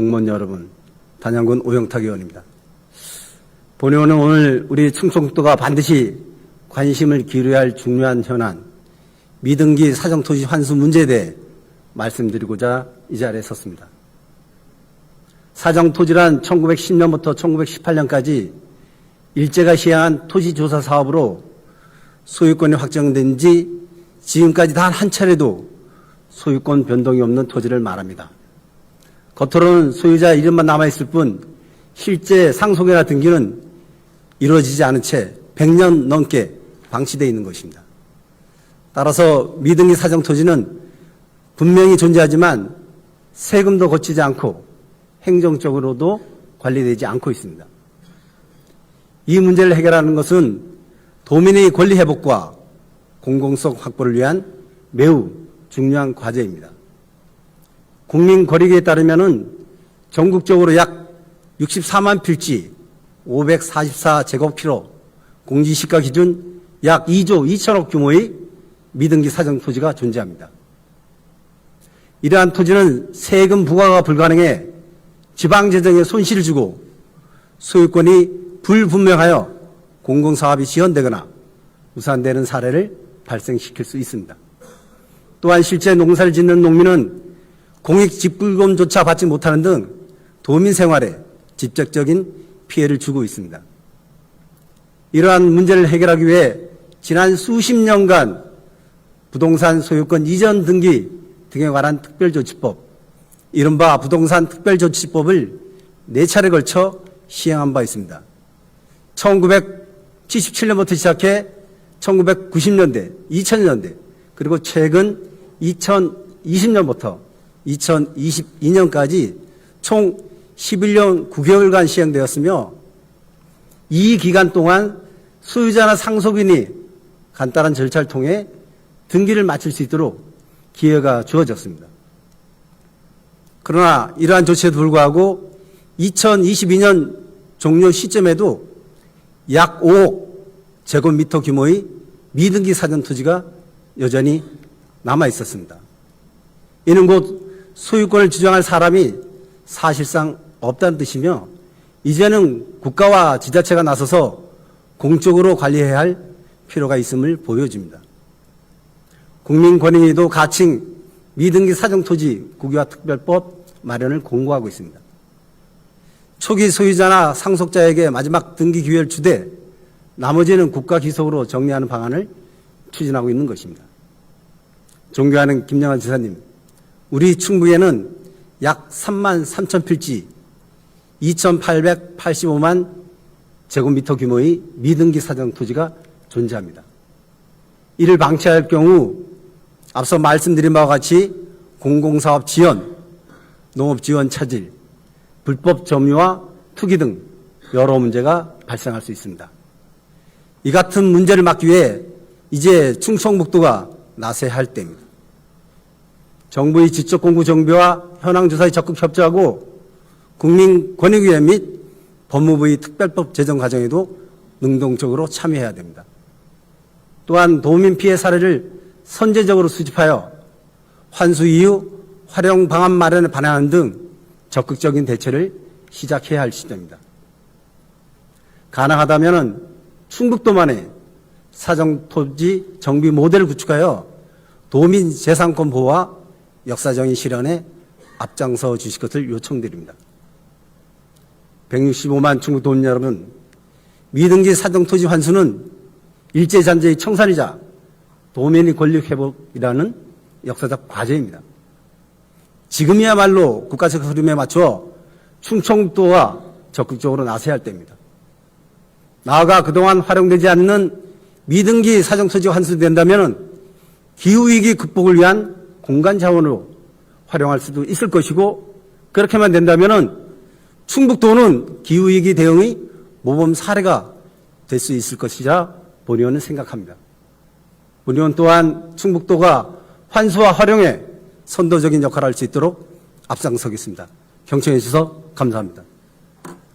공무원 여러분, 단양군 오영탁 의원입니다. 본의원은 오늘 우리 충청북도가 반드시 관심을 기울여야 할 중요한 현안, 미등기 사정토지 환수 문제에 대해 말씀드리고자 이 자리에 섰습니다. 사정토지란 1910년부터 1918년까지 일제가 시행한 토지조사 사업으로 소유권이 확정된 지 지금까지 단 한 차례도 소유권 변동이 없는 토지를 말합니다. 겉으로는 소유자 이름만 남아있을 뿐 실제 상속이나 등기는 이루어지지 않은 채 100년 넘게 방치되어 있는 것입니다. 따라서 미등기 사정토지는 분명히 존재하지만 세금도 거치지 않고 행정적으로도 관리되지 않고 있습니다. 이 문제를 해결하는 것은 도민의 권리 회복과 공공성 확보를 위한 매우 중요한 과제입니다. 국민권익위에 따르면 전국적으로 약 64만 필지 544제곱키로 공시시가 기준 약 2조 2천억 규모의 미등기 사정토지가 존재합니다. 이러한 토지는 세금 부과가 불가능해 지방재정에 손실을 주고 소유권이 불분명하여 공공사업이 지연되거나 무산되는 사례를 발생시킬 수 있습니다. 또한 실제 농사를 짓는 농민은 공익직불금조차 받지 못하는 등 도민 생활에 직접적인 피해를 주고 있습니다. 이러한 문제를 해결하기 위해 지난 수십 년간 부동산 소유권 이전 등기 등에 관한 특별조치법, 이른바 부동산 특별조치법을 4차례 걸쳐 시행한 바 있습니다. 1977년부터 시작해 1990년대, 2000년대, 그리고 최근 2020년부터 2022년까지 총 11년 9개월간 시행되었으며 이 기간 동안 소유자나 상속인이 간단한 절차를 통해 등기를 마칠 수 있도록 기회가 주어졌습니다. 그러나 이러한 조치에도 불구하고 2022년 종료 시점에도 약 5억 제곱미터 규모의 미등기 사전토지가 여전히 남아 있었습니다. 이는 곧 소유권을 주장할 사람이 사실상 없다는 뜻이며 이제는 국가와 지자체가 나서서 공적으로 관리해야 할 필요가 있음을 보여줍니다. 국민권익위도 가칭 미등기 사정토지 국유화 특별법 마련을 공고하고 있습니다. 초기 소유자나 상속자에게 마지막 등기 기회를 주되 나머지는 국가 기속으로 정리하는 방안을 추진하고 있는 것입니다. 존경하는 김영환 지사님, 우리 충북에는 약 3만 3천 필지 2,885만 제곱미터 규모의 미등기 사정토지가 존재합니다. 이를 방치할 경우 앞서 말씀드린 바와 같이 공공사업 지연, 농업지원 차질, 불법 점유와 투기 등 여러 문제가 발생할 수 있습니다. 이 같은 문제를 막기 위해 이제 충청북도가 나서야 할 때입니다. 정부의 지적공부 정비와 현황조사에 적극 협조하고 국민권익위원 및 법무부의 특별법 제정 과정에도 능동적으로 참여해야 됩니다. 또한 도민 피해 사례를 선제적으로 수집하여 환수 이후 활용 방안 마련에 반영하는 등 적극적인 대처를 시작해야 할 시점입니다. 가능하다면 충북도만의 사정토지 정비 모델을 구축하여 도민 재산권 보호와 역사적인 실현에 앞장서 주실 것을 요청드립니다. 165만 충북도민 여러분, 미등기 사정토지 환수는 일제잔재의 청산이자 도민의 권리 회복이라는 역사적 과제입니다. 지금이야말로 국가적 흐름에 맞춰 충청도가 적극적으로 나서야 할 때입니다. 나아가 그동안 활용되지 않는 미등기 사정토지 환수된다면 기후위기 극복을 위한 공간 자원으로 활용할 수도 있을 것이고 그렇게만 된다면 충북도는 기후위기 대응의 모범 사례가 될 수 있을 것이라 본의원은 생각합니다. 본의원 또한 충북도가 환수와 활용에 선도적인 역할을 할 수 있도록 앞장서겠습니다. 경청해 주셔서 감사합니다.